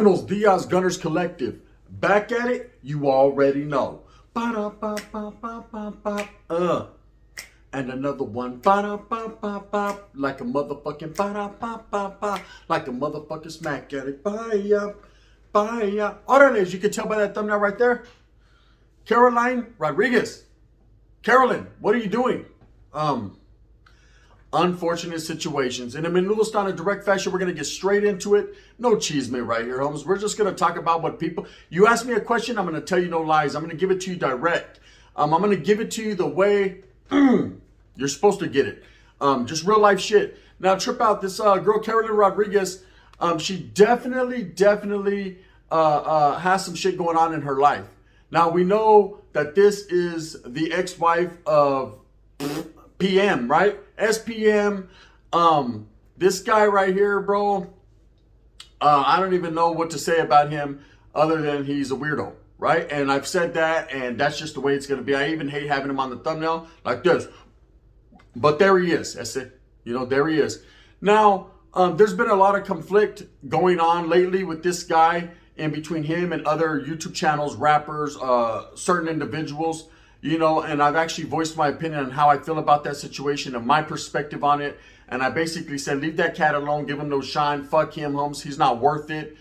Buenos Dias Gunners Collective. Back at it, you already know. Ba-da-ba-ba-ba-ba-ba. And another one. Ba-da-ba-ba-ba. Like a motherfucking ba-da-ba-ba-ba. Like a motherfucking smack at it. Bye-ya. Bye-ya. Orale, as you can tell by that thumbnail right there. Caroline Rodriguez. Carolyn, what are you doing? Unfortunate situations. And in Menudo style in direct fashion, we're going to get straight into it. No cheese man right here, homes. We're just going to talk about what people... You ask me a question, I'm going to tell you no lies. I'm going to give it to you direct. I'm going to give it to you the way you're supposed to get it. Just real life shit. Now, trip out. This girl, Carolyn Rodriguez, she definitely has some shit going on in her life. Now, we know that this is the ex-wife of PM, right? SPM. This guy right here, bro, I don't even know what to say about him other than he's a weirdo, right? And I've said that, and that's just the way it's going to be. I even hate having him on the thumbnail like this. But there he is. That's it. You know, there he is. Now, there's been a lot of conflict going on lately with this guy in between him and other YouTube channels, rappers, certain individuals. You know, and I've actually voiced my opinion on how I feel about that situation and my perspective on it. And I basically said, leave that cat alone, give him no shine, fuck him, homes. He's not worth it.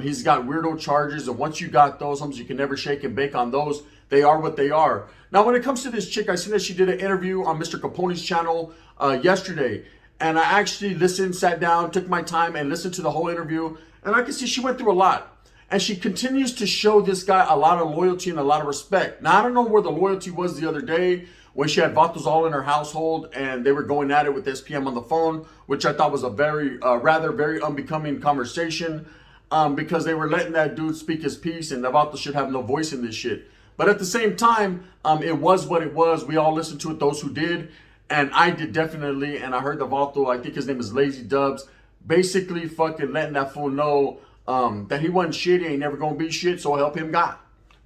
He's got weirdo charges. And once you got those, homes, you can never shake and bake on those. They are what they are. Now, when it comes to this chick, I seen that she did an interview on Mr. Capone's channel yesterday. And I actually listened, sat down, took my time and listened to the whole interview. And I can see she went through a lot. And she continues to show this guy a lot of loyalty and a lot of respect. Now, I don't know where the loyalty was the other day when she had vatos all in her household and they were going at it with SPM on the phone, which I thought was a very, very unbecoming conversation because they were letting that dude speak his piece and the vatos should have no voice in this shit. But at the same time, it was what it was. We all listened to it, those who did. And I did definitely. And I heard the vato, I think his name is Lazy Dubs, basically fucking letting that fool know that he wasn't shit, he ain't never gonna be shit, so help him God.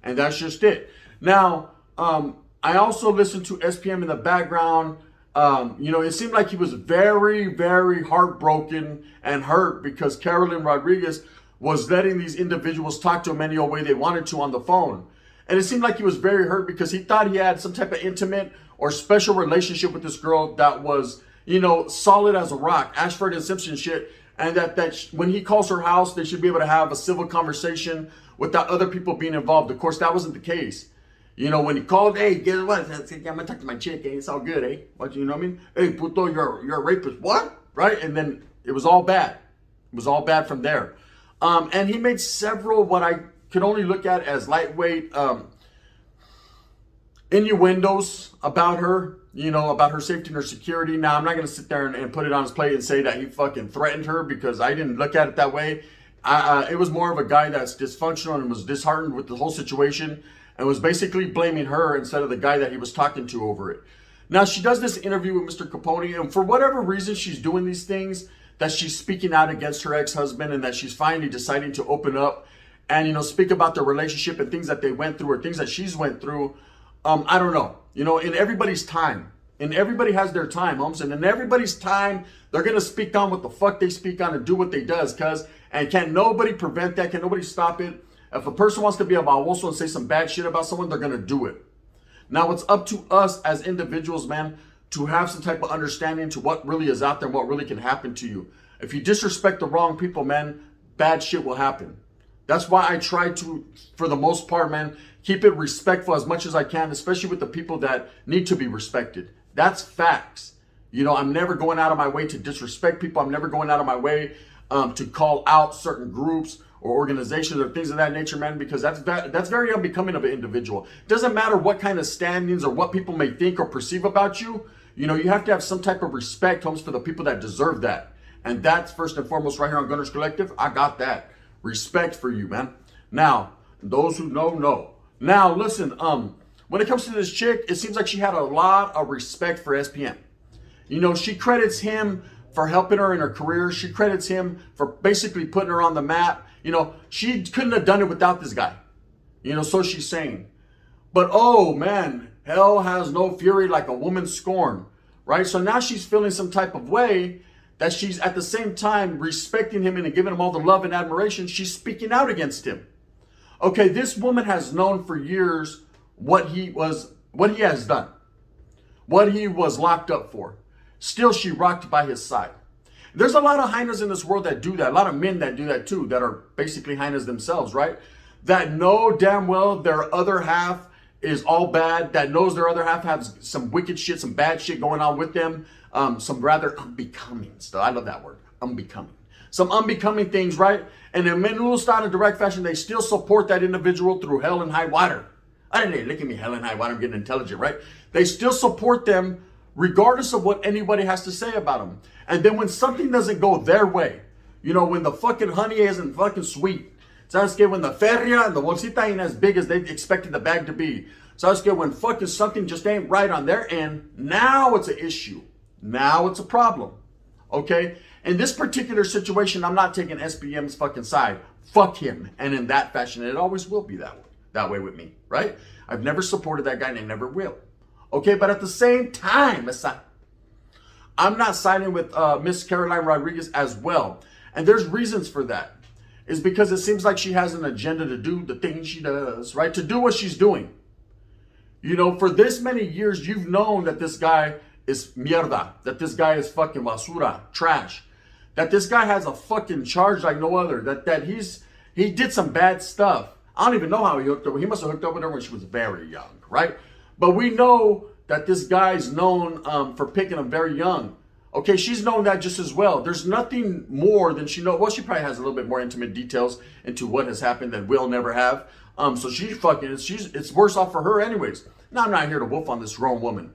And that's just it. Now, I also listened to SPM in the background. You know, it seemed like he was very heartbroken and hurt because Carolyn Rodriguez was letting these individuals talk to him any old way they wanted to on the phone. And it seemed like he was very hurt because he thought he had some type of intimate or special relationship with this girl that was, you know, solid as a rock, Ashford and Simpson shit. And that when he calls her house, they should be able to have a civil conversation without other people being involved. Of course, that wasn't the case. You know, when he called, hey, guess what? I'm gonna talk to my chick. Hey, it's all good, eh? What, you know what I mean? Hey, puto, you're a rapist. What? Right? And then it was all bad. It was all bad from there. And he made several what I could only look at as lightweight innuendos about her. You know, about her safety and her security. Now, I'm not going to sit there and put it on his plate and say that he fucking threatened her because I didn't look at it that way. It was more of a guy that's dysfunctional and was disheartened with the whole situation and was basically blaming her instead of the guy that he was talking to over it. Now, she does this interview with Mr. Capone, and for whatever reason she's doing these things, that she's speaking out against her ex-husband and that she's finally deciding to open up and, you know, speak about their relationship and things that they went through or things that she's went through. I don't know. You know, in everybody's time, and everybody has their time, homes, and in everybody's time, they're going to speak on what the fuck they speak on and do what they does, and can't nobody prevent that, can nobody stop it. If a person wants to be a baboso and say some bad shit about someone, they're going to do it. Now, it's up to us as individuals, man, to have some type of understanding to what really is out there and what really can happen to you. If you disrespect the wrong people, man, bad shit will happen. That's why I try to, for the most part, man, keep it respectful as much as I can, especially with the people that need to be respected. That's facts. You know, I'm never going out of my way to disrespect people. I'm never going out of my way to call out certain groups or organizations or things of that nature, man, because that's very unbecoming of an individual. It doesn't matter what kind of standings or what people may think or perceive about you. You know, you have to have some type of respect, homes, for the people that deserve that. And that's first and foremost right here on Gunners Collective. I got that. Respect for you, man. Now, those who know. Now, listen, when it comes to this chick, it seems like she had a lot of respect for SPM. You know, she credits him for helping her in her career. She credits him for basically putting her on the map. You know, she couldn't have done it without this guy. You know, so she's saying. But, oh, man, hell has no fury like a woman scorned, right? So now she's feeling some type of way that she's at the same time respecting him and giving him all the love and admiration, she's speaking out against him. Okay, this woman has known for years what he has done, what he was locked up for. Still, she rocked by his side. There's a lot of hyenas in this world that do that. A lot of men that do that too, that are basically hyenas themselves, right? That know damn well their other half is all bad, that knows their other half has some wicked shit, some bad shit going on with them, some rather unbecoming stuff. I love that word, unbecoming. Some unbecoming things, right? And in menudo style and direct fashion, they still support that individual through hell and high water. I didn't look at me, hell and high water, I'm getting intelligent, right? They still support them regardless of what anybody has to say about them. And then when something doesn't go their way, you know, when the fucking honey isn't fucking sweet, ¿sabes qué? When the feria and the bolsita ain't as big as they expected the bag to be, ¿sabes qué? When fucking something just ain't right on their end, now it's an issue. Now it's a problem, okay? In this particular situation, I'm not taking SPM's fucking side. Fuck him. And in that fashion, it always will be that way with me, right? I've never supported that guy and I never will. Okay, but at the same time, I'm not siding with Miss Carolyn Rodriguez as well. And there's reasons for that. It's because it seems like she has an agenda to do the things she does, right? To do what she's doing. You know, for this many years, you've known that this guy is mierda, that this guy is fucking basura, trash, that this guy has a fucking charge like no other, that he did some bad stuff. I don't even know how he hooked up. He must have hooked up with her when she was very young, right? But we know that this guy's known for picking them very young. Okay, she's known that just as well. There's nothing more than she knows. Well, she probably has a little bit more intimate details into what has happened that we'll never have. So it's worse off for her anyways. Now, I'm not here to wolf on this grown woman.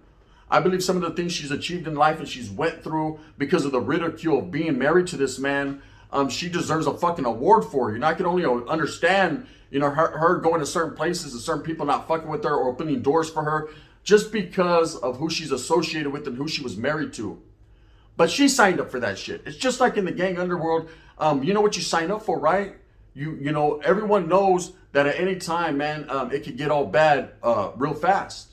I believe some of the things she's achieved in life and she's went through because of the ridicule of being married to this man, she deserves a fucking award for. You know, I can only understand, you know, her going to certain places and certain people not fucking with her or opening doors for her just because of who she's associated with and who she was married to. But she signed up for that shit. It's just like in the gang underworld. You know what you sign up for, right? You know, everyone knows that at any time, man, it could get all bad real fast.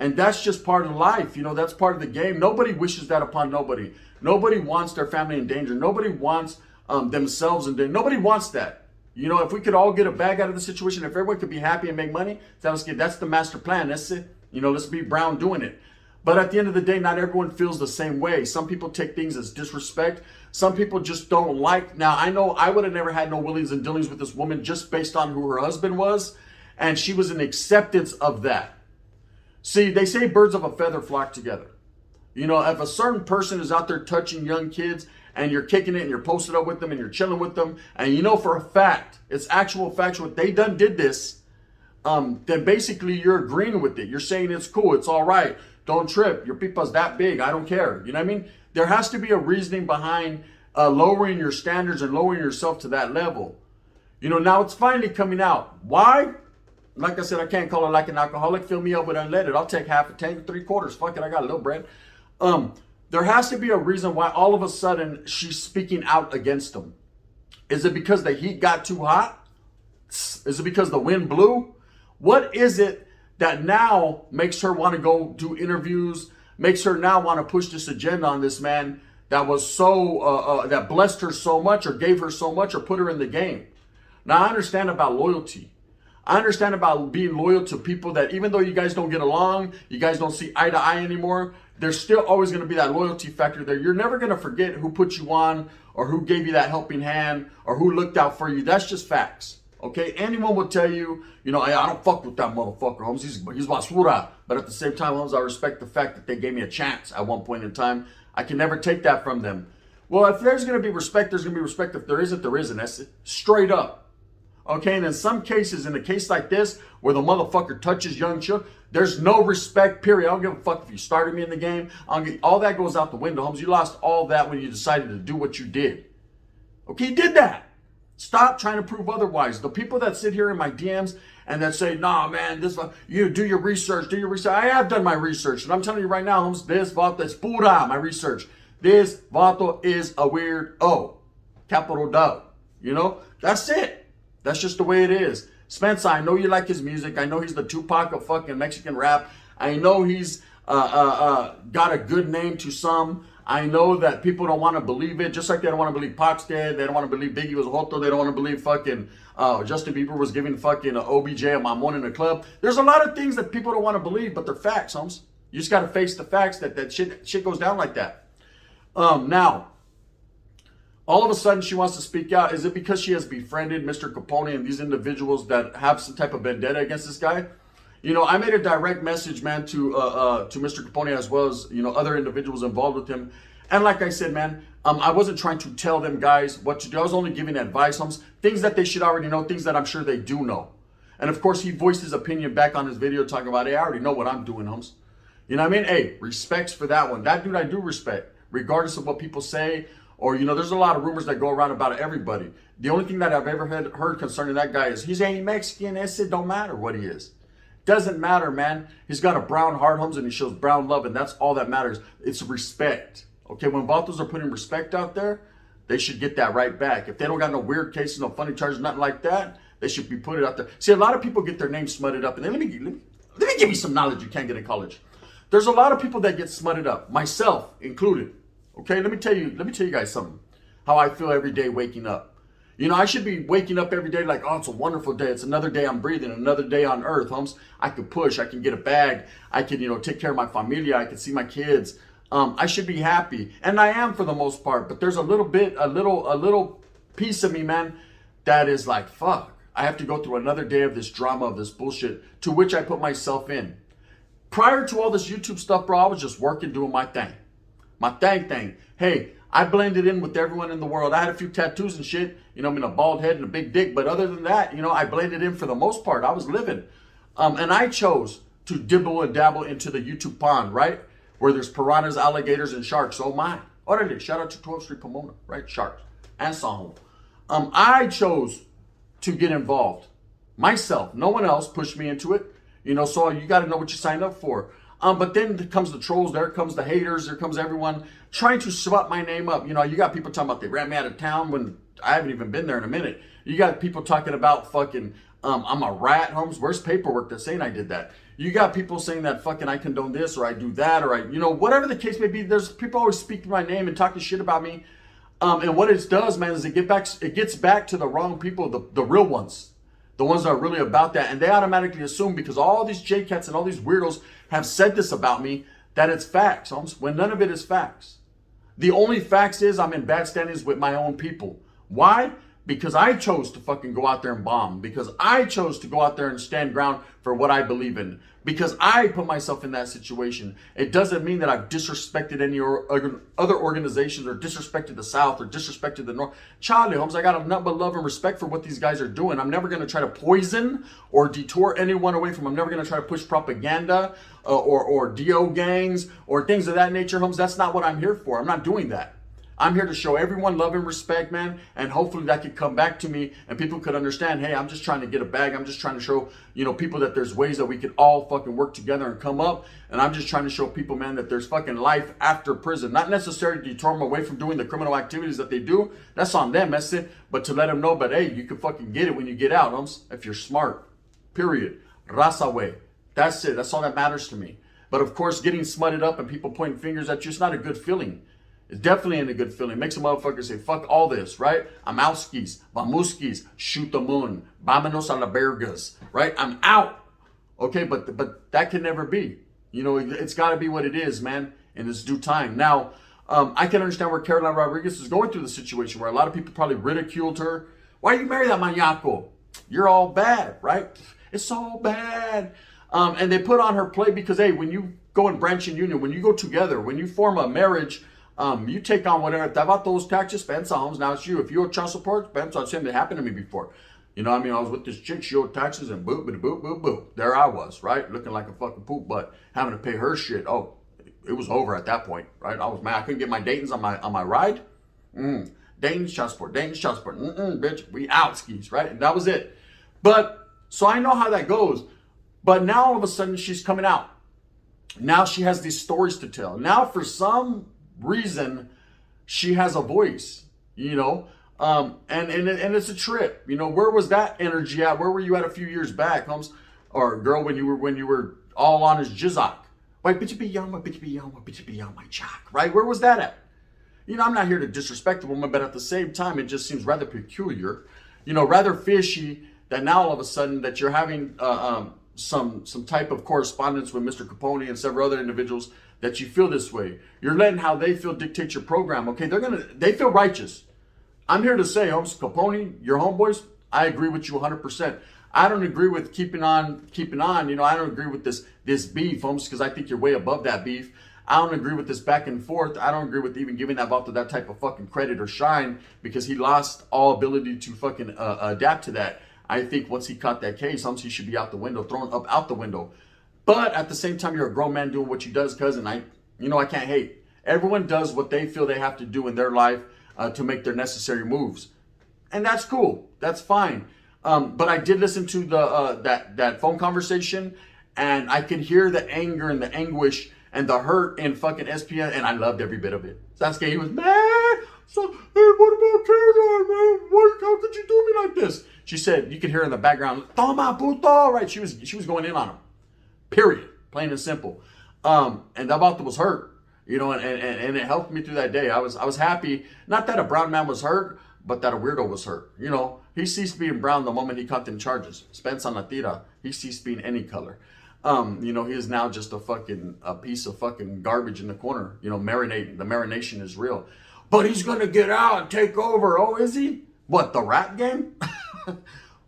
And that's just part of life. You know, that's part of the game. Nobody wishes that upon nobody. Nobody wants their family in danger. Nobody wants themselves in danger. Nobody wants that. You know, if we could all get a bag out of the situation, if everyone could be happy and make money, that's the master plan. That's it. You know, let's be Brown doing it. But at the end of the day, not everyone feels the same way. Some people take things as disrespect. Some people just don't like. Now, I know I would have never had no willings and dealings with this woman just based on who her husband was. And she was an acceptance of that. See, they say birds of a feather flock together. You know, if a certain person is out there touching young kids and you're kicking it and you're posted up with them and you're chilling with them, and you know for a fact, it's actual factual, they did this, then basically you're agreeing with it. You're saying it's cool, it's all right. Don't trip. Your pipa's that big. I don't care. You know what I mean? There has to be a reasoning behind lowering your standards and lowering yourself to that level. You know, now it's finally coming out. Why? Like I said, I can't call it like an alcoholic. Fill me up with unleaded. I'll take half a tank, 3/4. Fuck it, I got a little bread. There has to be a reason why all of a sudden she's speaking out against him. Is it because the heat got too hot? Is it because the wind blew? What is it that now makes her want to go do interviews, makes her now want to push this agenda on this man that was so, that blessed her so much or gave her so much or put her in the game? Now, I understand about loyalty. I understand about being loyal to people that even though you guys don't get along, you guys don't see eye to eye anymore, there's still always going to be that loyalty factor there. You're never going to forget who put you on or who gave you that helping hand or who looked out for you. That's just facts. Okay? Anyone will tell you, you know, hey, I don't fuck with that motherfucker, Holmes. He's basura. But at the same time, Holmes, I respect the fact that they gave me a chance at one point in time. I can never take that from them. Well, if there's going to be respect, there's going to be respect. If there isn't, there isn't. That's it. Straight up. Okay, and in some cases, in a case like this, where the motherfucker touches young children, there's no respect, period. I don't give a fuck if you started me in the game. All that goes out the window, Holmes. You lost all that when you decided to do what you did. Okay, you did that. Stop trying to prove otherwise. The people that sit here in my DMs and that say, nah, man, you do your research, I have done my research. And I'm telling you right now, Holmes, this vato es pura, my research. This vato is a weird O. Capital D. You know, that's it. That's just the way it is. Spence, I know you like his music. I know he's the Tupac of fucking Mexican rap. I know he's got a good name to some. I know that people don't want to believe it, just like they don't want to believe Pac's dead. They don't want to believe Biggie was a hoto. They don't want to believe fucking Justin Bieber was giving fucking OBJ a mamon in a club. There's a lot of things that people don't want to believe, but they're facts, homes. You just got to face the facts that shit goes down like that. Now, all of a sudden she wants to speak out. Is it because she has befriended Mr. Capone and these individuals that have some type of vendetta against this guy? You know, I made a direct message, man, to Mr. Capone as well as, you know, other individuals involved with him. And like I said, man, I wasn't trying to tell them guys what to do. I was only giving advice, things that they should already know, things that I'm sure they do know. And of course, he voiced his opinion back on his video talking about, hey, I already know what I'm doing, homes. You know what I mean? Hey, respects for that one. That dude I do respect, regardless of what people say. Or, you know, there's a lot of rumors that go around about everybody. The only thing that I've ever heard concerning that guy is he's ain't Mexican. It don't matter what he is. Doesn't matter, man. He's got a brown heart, homes, and he shows brown love, and that's all that matters. It's respect. Okay, when vatos are putting respect out there, they should get that right back. If they don't got no weird cases, no funny charges, nothing like that, they should be put it out there. See, a lot of people get their names smutted up, and then let me give you some knowledge you can't get in college. There's a lot of people that get smutted up, myself included. Okay, let me tell you guys something. How I feel every day waking up. You know, I should be waking up every day like, oh, it's a wonderful day. It's another day I'm breathing, another day on earth, homes. I could push, I can get a bag, I can, you know, take care of my familia, I can see my kids. I should be happy, and I am for the most part. But there's a little piece of me, man, that is like, fuck. I have to go through another day of this drama, of this bullshit, to which I put myself in. Prior to all this YouTube stuff, bro, I was just working, doing my thing. My thing. Hey, I blended in with everyone in the world. I had a few tattoos and shit. You know, I mean, a bald head and a big dick. But other than that, you know, I blended in for the most part. I was living. And I chose to dibble and dabble into the YouTube pond, right? Where there's piranhas, alligators, and sharks. Oh my. Orale, shout out to 12th Street Pomona, right? Sharks and Sahom. I chose to get involved. Myself. No one else pushed me into it. You know, so you got to know what you signed up for. But then comes the trolls, there comes the haters, there comes everyone trying to swap my name up. You know, you got people talking about they ran me out of town when I haven't even been there in a minute. You got people talking about fucking, I'm a rat, homes. Where's paperwork that's saying I did that? You got people saying that fucking I condone this or I do that or I, you know, whatever the case may be. There's people always speaking my name and talking shit about me. And what it does, man, is it gets back to the wrong people, the real ones. The ones that are really about that. And they automatically assume because all these J-Cats and all these weirdos have said this about me, that it's facts, homes, when none of it is facts. The only facts is I'm in bad standings with my own people. Why? Because I chose to fucking go out there and bomb. Because I chose to go out there and stand ground for what I believe in. Because I put myself in that situation. It doesn't mean that I've disrespected any other organizations or disrespected the South or disrespected the North. Charlie, homes, I got nothing but love and respect for what these guys are doing. I'm never going to try to poison or detour anyone away from them. I'm never going to try to push propaganda or DO gangs or things of that nature, homes. That's not what I'm here for. I'm not doing that. I'm here to show everyone love and respect, man, and hopefully that could come back to me and people could understand, hey, I'm just trying to get a bag. I'm just trying to show, you know, people that there's ways that we could all fucking work together and come up. And I'm just trying to show people, man, that there's fucking life after prison. Not necessarily to deter them away from doing the criminal activities that they do. That's on them, that's it. But to let them know, but hey, you can fucking get it when you get out, if you're smart. Period. Raza way. That's it. That's all that matters to me. But of course, getting smutted up and people pointing fingers at you, it's not a good feeling. It's definitely ain't a good feeling. It makes a motherfucker say, fuck all this, right? I'm outskis, vamuskis, shoot the moon, vámonos a la vergas, right? I'm out. Okay, but that can never be. You know, it's got to be what it is, man, in its due time. Now, I can understand where Carolyn Rodriguez is going through the situation where a lot of people probably ridiculed her. Why you marry that maniaco? You're all bad, right? It's all bad. And they put on her play because, hey, when you go in branch and union, when you go together, when you form a marriage, you take on whatever. About those taxes, spend homes. Now it's you. If you owe child support, spend on something that happened to me before. You know what I mean? I was with this chick, she owed taxes and boop, boop, boop, boop, boop. There I was, right? Looking like a fucking poop butt, having to pay her shit. Oh, it was over at that point, right? I was mad. I couldn't get my Dayton's on my ride. Dayton's child support, bitch. We out skis, right? And that was it. But, so I know how that goes. But now all of a sudden she's coming out. Now she has these stories to tell. Now for some reason she has a voice, you know, and it's a trip. You know, where was that energy at? Where were you at a few years back, Holmes, or girl, when you were all on his jizzok, Why bitch be on, why bitch be on, why bitch be on my jock, right? Where was that at? I'm not here to disrespect the woman, but at the same time, it just seems rather peculiar, rather fishy that now all of a sudden that you're having some type of correspondence with Mr. Capone and several other individuals that you feel this way. You're letting how they feel dictate your program. Okay, they feel righteous. I'm here to say, Holmes, Capone, your homeboys, I agree with you 100%. I don't agree with keeping on. I don't agree with this beef, Holmes, because I think you're way above that beef. I don't agree with this back and forth. I don't agree with even giving that Vato that type of fucking credit or shine because he lost all ability to fucking adapt to that. I think once he caught that case, Holmes, he should be out the window, thrown up out the window. But at the same time, you're a grown man doing what you does, cousin. I can't hate. Everyone does what they feel they have to do in their life to make their necessary moves. And that's cool. That's fine. But I did listen to that phone conversation, and I could hear the anger and the anguish and the hurt in fucking SPN, and I loved every bit of it. Sasuke, he was mad. So, hey, what about Caroline, man? How could you do me like this? She said, you could hear in the background, Toma puto, right? She was going in on him. Period. Plain and simple. And that Vato was hurt, and it helped me through that day. I was happy, not that a brown man was hurt, but that a weirdo was hurt. He ceased being brown the moment he caught them charges. Spence on la tira. He ceased being any color. He is now just a piece of fucking garbage in the corner. Marinating. The marination is real. But he's gonna get out and take over. Oh, is he? What, the rap game?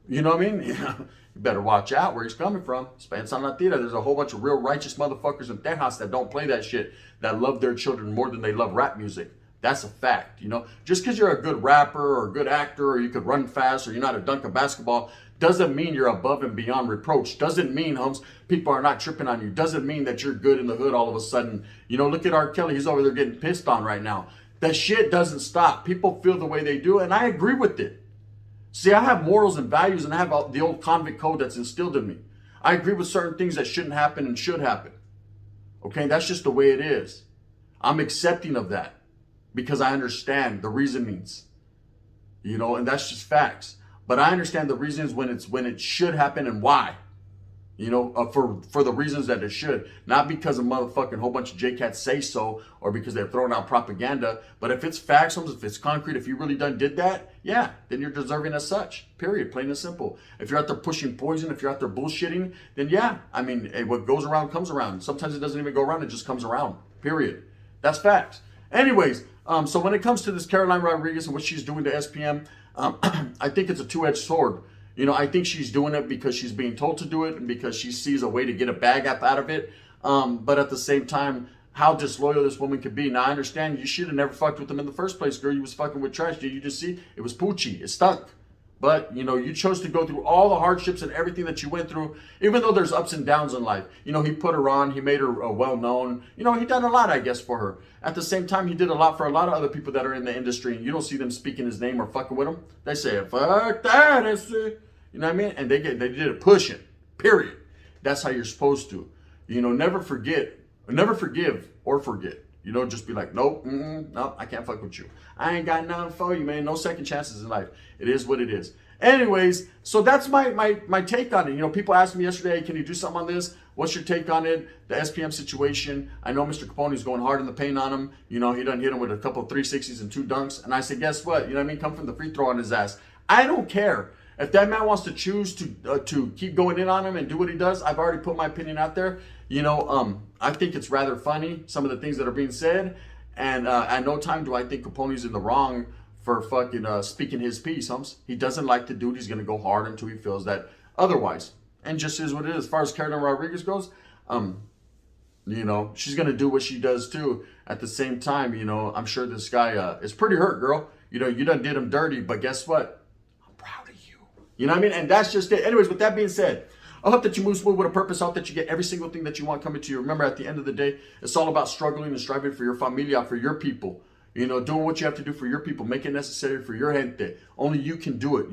You know what I mean? Yeah. You better watch out where he's coming from. Spence on la tira. There's a whole bunch of real righteous motherfuckers in Tejas that don't play that shit, that love their children more than they love rap music. That's a fact, Just because you're a good rapper or a good actor or you could run fast or you're not a dunk of basketball doesn't mean you're above and beyond reproach. Doesn't mean, Holmes, people are not tripping on you. Doesn't mean that you're good in the hood all of a sudden. Look at R. Kelly. He's over there getting pissed on right now. That shit doesn't stop. People feel the way they do, and I agree with it. See, I have morals and values, and I have the old convict code that's instilled in me. I agree with certain things that shouldn't happen and should happen. Okay, that's just the way it is. I'm accepting of that. Because I understand the reasonings, and that's just facts. But I understand the reasons when it should happen and why, for the reasons that it should, not because a motherfucking whole bunch of J-Cats say so or because they're throwing out propaganda. But if it's facts, if it's concrete, if you really did that, yeah, then you're deserving as such. Period. Plain and simple. If you're out there pushing poison, if you're out there bullshitting, then yeah, what goes around comes around. Sometimes it doesn't even go around; it just comes around. Period. That's facts. Anyways. So when it comes to this Caroline Rodriguez and what she's doing to SPM, I think it's a two-edged sword. I think she's doing it because she's being told to do it and because she sees a way to get a bag up out of it. But at the same time, how disloyal this woman could be. Now, I understand you should have never fucked with them in the first place, girl. You was fucking with trash. Did you just see? It was poochie. It stunk. But, you chose to go through all the hardships and everything that you went through, even though there's ups and downs in life. He put her on. He made her well-known. He done a lot, I guess, for her. At the same time, he did a lot for a lot of other people that are in the industry, and you don't see them speaking his name or fucking with him. They say, fuck that. You know what I mean? And they did it pushing, period. That's how you're supposed to. Never forgive or forget. Just be like, nope, no, I can't fuck with you. I ain't got nothing for you, man. No second chances in life. It is what it is. Anyways, so that's my take on it. People asked me yesterday, can you do something on this? What's your take on it? The SPM situation. I know Mr. Capone's going hard in the paint on him. He done hit him with a couple of 360s and 2 dunks. And I said, guess what? Come from the free throw on his ass. I don't care. If that man wants to choose to keep going in on him and do what he does, I've already put my opinion out there. I think it's rather funny, some of the things that are being said. And at no time do I think Capone's in the wrong for fucking speaking his piece, Humps. He doesn't like the dude. He's going to go hard until he feels that otherwise. And just is what it is. As far as Carolyn Rodriguez goes, she's going to do what she does too. At the same time, I'm sure this guy is pretty hurt, girl. You done did him dirty, but guess what? I'm proud of you. You know what I mean? And that's just it. Anyways, with that being said, I hope that you move smooth with a purpose. I hope that you get every single thing that you want coming to you. Remember, at the end of the day, it's all about struggling and striving for your familia, for your people. Doing what you have to do for your people. Make it necessary for your gente. Only you can do it,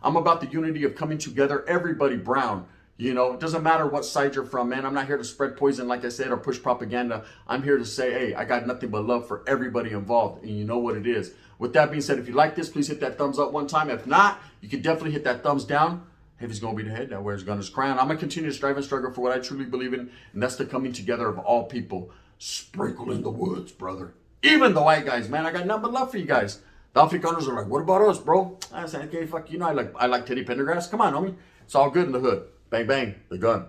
I'm about the unity of coming together. Everybody brown. It doesn't matter what side you're from, man. I'm not here to spread poison, like I said, or push propaganda. I'm here to say, hey, I got nothing but love for everybody involved. And you know what it is. With that being said, if you like this, please hit that thumbs up one time. If not, you can definitely hit that thumbs down. Hey, if he's going to be the head that wears gun his crown. I'm going to continue to strive and struggle for what I truly believe in, and that's the coming together of all people. Sprinkle in the woods, brother. Even the white guys, man, I got nothing but love for you guys. The Afrikaners are like, what about us, bro? I said, okay, fuck, you know, I like Teddy Pendergrass. Come on, homie. It's all good in the hood. Bang, bang, the gun.